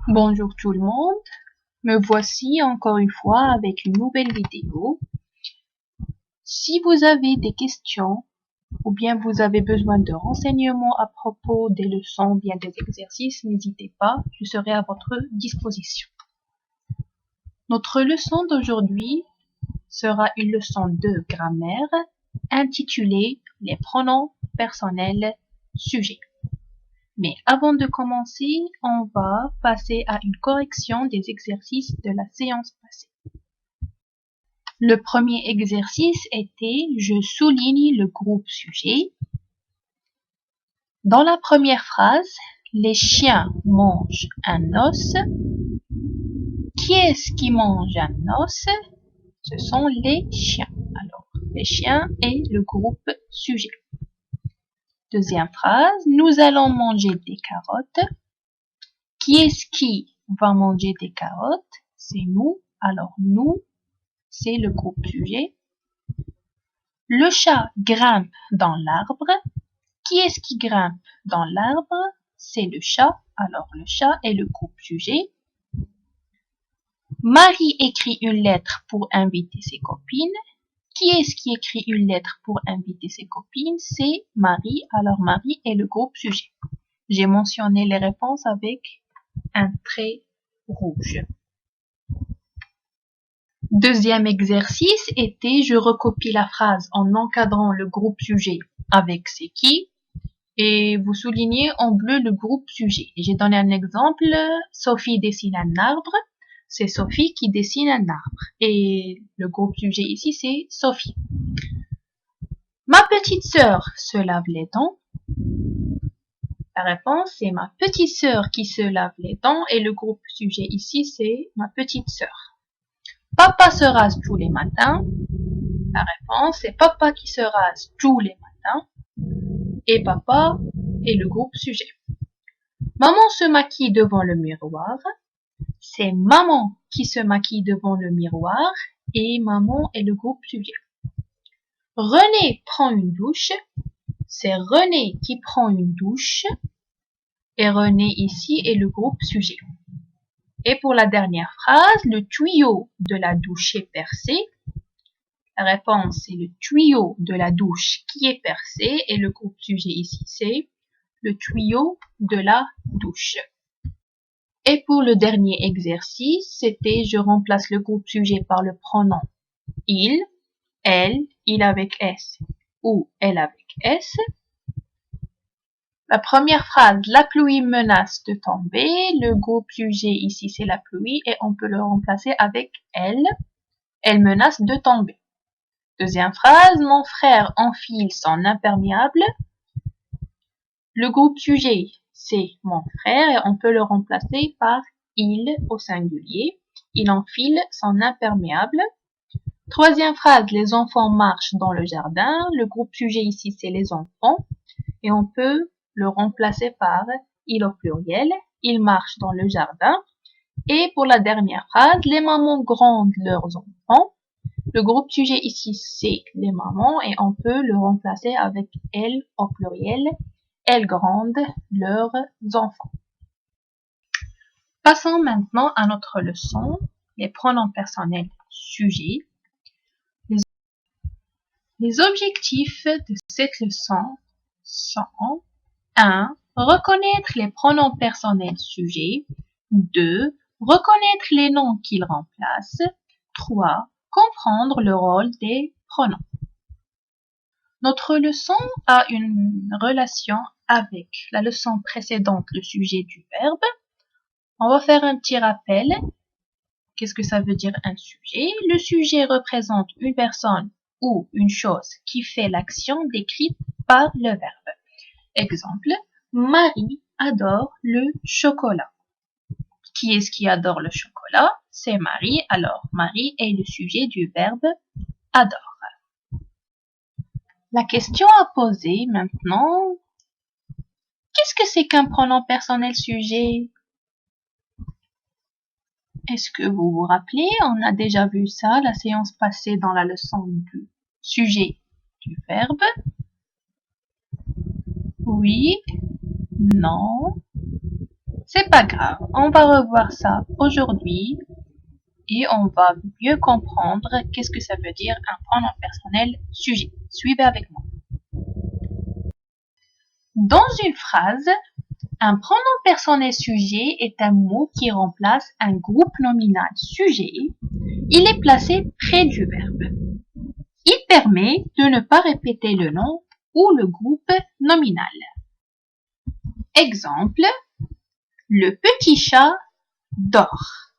Bonjour tout le monde, me voici encore une fois avec une nouvelle vidéo. Si vous avez des questions ou bien vous avez besoin de renseignements à propos des leçons ou bien des exercices, n'hésitez pas, je serai à votre disposition. Notre leçon d'aujourd'hui sera une leçon de grammaire intitulée Les pronoms personnels sujets. Mais avant de commencer, on va passer à une correction des exercices de la séance passée. Le premier exercice était « Je souligne le groupe sujet ». Dans la première phrase, les chiens mangent un os. Qui est-ce qui mange un os? Ce sont les chiens. Alors, les chiens et le groupe sujet. Deuxième phrase, nous allons manger des carottes. Qui est-ce qui va manger des carottes? C'est nous. Alors, nous, c'est le groupe sujet. Le chat grimpe dans l'arbre. Qui est-ce qui grimpe dans l'arbre? C'est le chat. Alors, le chat est le groupe sujet. Marie écrit une lettre pour inviter ses copines. Qui est-ce qui écrit une lettre pour inviter ses copines? C'est Marie. Alors, Marie est le groupe sujet. J'ai mentionné les réponses avec un trait rouge. Deuxième exercice était je recopie la phrase en encadrant le groupe sujet avec c'est qui et vous soulignez en bleu le groupe sujet. J'ai donné un exemple, Sophie dessine un arbre, c'est Sophie qui dessine un arbre et le groupe sujet ici c'est Sophie. Ma petite sœur se lave les dents. La réponse c'est ma petite sœur qui se lave les dents et le groupe sujet ici c'est ma petite sœur. Papa se rase tous les matins. La réponse c'est papa qui se rase tous les matins. Et papa est le groupe sujet. Maman se maquille devant le miroir. C'est maman qui se maquille devant le miroir. Et maman est le groupe sujet. René prend une douche. C'est René qui prend une douche. Et René ici est le groupe sujet. Et pour la dernière phrase, le tuyau de la douche est percé. La réponse c'est le tuyau de la douche qui est percé et le groupe sujet ici c'est le tuyau de la douche. Et pour le dernier exercice, c'était je remplace le groupe sujet par le pronom il, elle, il avec S ou elle avec S. La première phrase, la pluie menace de tomber. Le groupe sujet ici c'est la pluie et on peut le remplacer avec elle. Elle menace de tomber. Deuxième phrase, mon frère enfile son imperméable. Le groupe sujet, c'est mon frère et on peut le remplacer par il au singulier. Il enfile son imperméable. Troisième phrase, les enfants marchent dans le jardin. Le groupe sujet ici, c'est les enfants et on peut le remplacer par il au pluriel. Ils marchent dans le jardin. Et pour la dernière phrase, les mamans grondent leurs enfants. Le groupe sujet ici, c'est les mamans et on peut le remplacer avec elles au pluriel. Elles grondent leurs enfants. Passons maintenant à notre leçon, les pronoms personnels sujets. Les objectifs de cette leçon sont 1. Reconnaître les pronoms personnels sujets. 2. Reconnaître les noms qu'ils remplacent. 3. Comprendre le rôle des pronoms. Notre leçon a une relation avec la leçon précédente, le sujet du verbe. On va faire un petit rappel. Qu'est-ce que ça veut dire un sujet? Le sujet représente une personne ou une chose qui fait l'action décrite par le verbe. Exemple, Marie adore le chocolat. Qui est-ce qui adore le chocolat? C'est Marie. Alors, Marie est le sujet du verbe adore. La question à poser maintenant, qu'est-ce que c'est qu'un pronom personnel sujet? Est-ce que vous vous rappelez? On a déjà vu ça la séance passée dans la leçon du sujet du verbe. Oui, non, C'est pas grave, on va revoir ça aujourd'hui et on va mieux comprendre qu'est-ce que ça veut dire un pronom personnel sujet. Suivez avec moi. Dans une phrase, un pronom personnel sujet est un mot qui remplace un groupe nominal sujet. Il est placé près du verbe. Il permet de ne pas répéter le nom ou le groupe nominal. Exemple, le petit chat dort.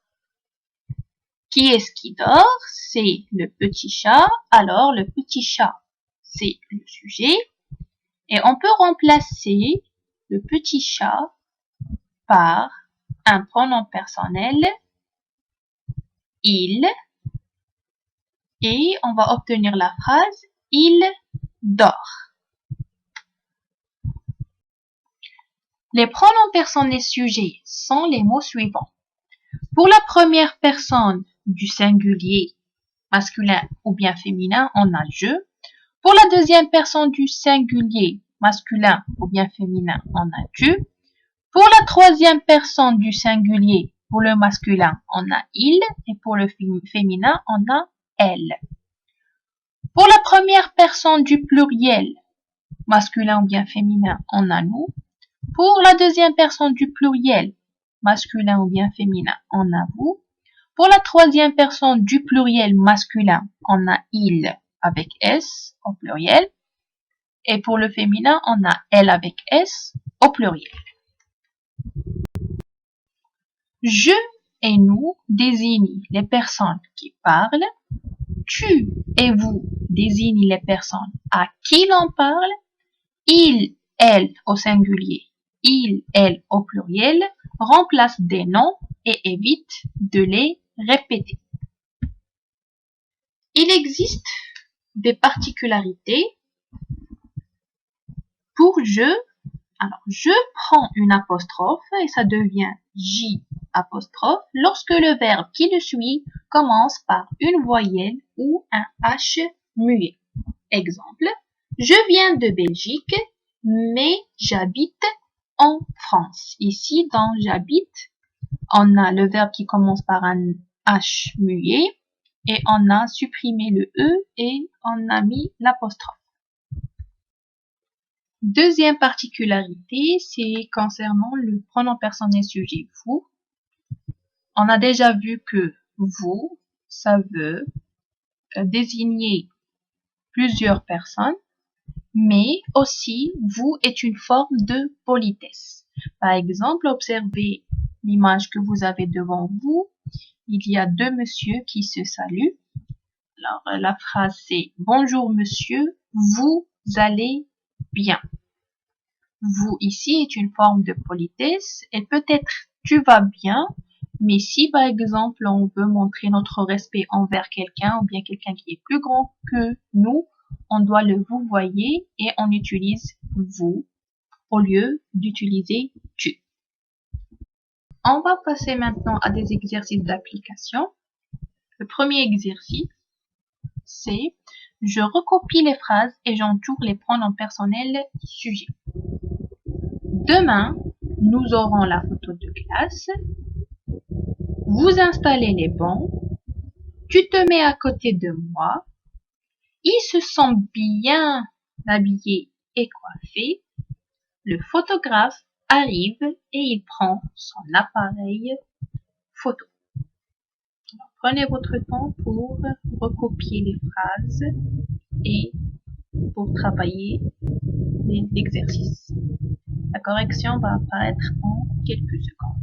Qui est-ce qui dort? C'est le petit chat. Alors, le petit chat, c'est le sujet. Et on peut remplacer le petit chat par un pronom personnel, il, et on va obtenir la phrase il dort. Les pronoms personnels sujets sont les mots suivants. Pour la première personne du singulier masculin ou bien féminin, on a je. Pour la deuxième personne du singulier masculin ou bien féminin, on a tu. Pour la troisième personne du singulier, pour le masculin, on a il. Et pour le féminin, on a elle. Pour la première personne du pluriel, masculin ou bien féminin, on a nous. Pour la deuxième personne du pluriel, masculin ou bien féminin, on a vous. Pour la troisième personne du pluriel masculin, on a il avec S au pluriel. Et pour le féminin, on a elle avec S au pluriel. Je et nous désignent les personnes qui parlent. Tu et vous désignent les personnes à qui l'on parle. Il, elle au singulier, il, elle au pluriel remplacent des noms et évite de les répéter. Il existe des particularités pour je. Alors, je prends une apostrophe et ça devient J apostrophe lorsque le verbe qui le suit commence par une voyelle ou un H muet. Exemple, je viens de Belgique, mais j'habite en France. Ici, dans j'habite, on a le verbe qui commence par un H muet et on a supprimé le E et on a mis l'apostrophe. Deuxième particularité, c'est concernant le pronom personnel sujet vous. On a déjà vu que vous, ça veut désigner plusieurs personnes, mais aussi vous est une forme de politesse. Par exemple, observez l'image que vous avez devant vous. Il y a deux messieurs qui se saluent. Alors, la phrase c'est « Bonjour monsieur, vous allez bien ». Vous ici est une forme de politesse et peut-être tu vas bien, mais si par exemple on veut montrer notre respect envers quelqu'un ou bien quelqu'un qui est plus grand que nous, on doit le vous voyez et on utilise vous au lieu d'utiliser tu. On va passer maintenant à des exercices d'application. Le premier exercice, c'est je recopie les phrases et j'entoure les pronoms personnels sujets. Demain, nous aurons la photo de classe. Vous installez les bancs. Tu te mets à côté de moi. Ils se sont bien habillés et coiffés. Le photographe arrive et il prend son appareil photo. Alors, prenez votre temps pour recopier les phrases et pour travailler l'exercice. La correction va apparaître en quelques secondes.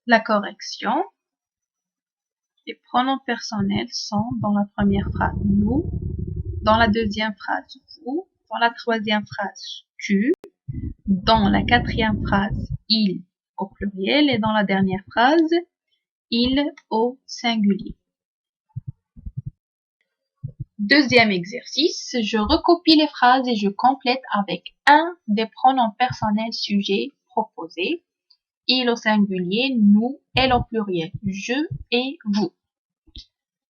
La correction. Les pronoms personnels sont dans la première phrase nous, dans la deuxième phrase vous, dans la troisième phrase tu, dans la quatrième phrase il au pluriel et dans la dernière phrase il au singulier. Deuxième exercice, je recopie les phrases et je complète avec un des pronoms personnels sujet proposé. Il au singulier, nous, elle au pluriel, je et vous.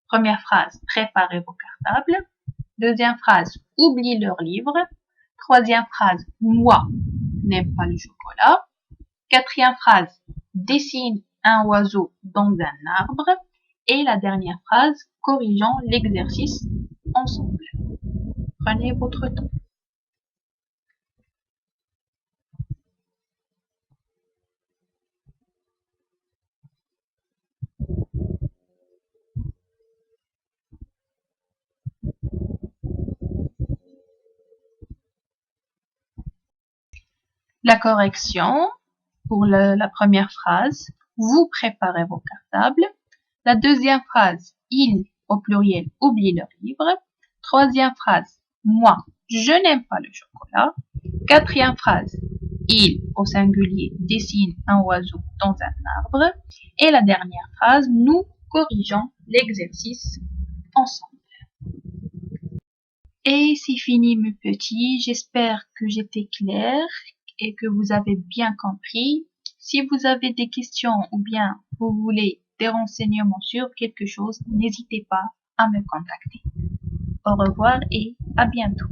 Première phrase, préparez vos cartables. Deuxième phrase, oublie leur livre. Troisième phrase, moi n'aime pas le chocolat. Quatrième phrase, dessine un oiseau dans un arbre. Et la dernière phrase, corrigeons l'exercice ensemble. Prenez votre temps. La correction pour la première phrase, vous préparez vos cartables. La deuxième phrase, il au pluriel oublie leur livre. Troisième phrase, moi, je n'aime pas le chocolat. Quatrième phrase, il au singulier dessine un oiseau dans un arbre. Et la dernière phrase, nous corrigeons l'exercice ensemble. Et c'est fini mes petits, j'espère que j'étais claire et que vous avez bien compris. Si vous avez des questions ou bien vous voulez des renseignements sur quelque chose, n'hésitez pas à me contacter. Au revoir et à bientôt.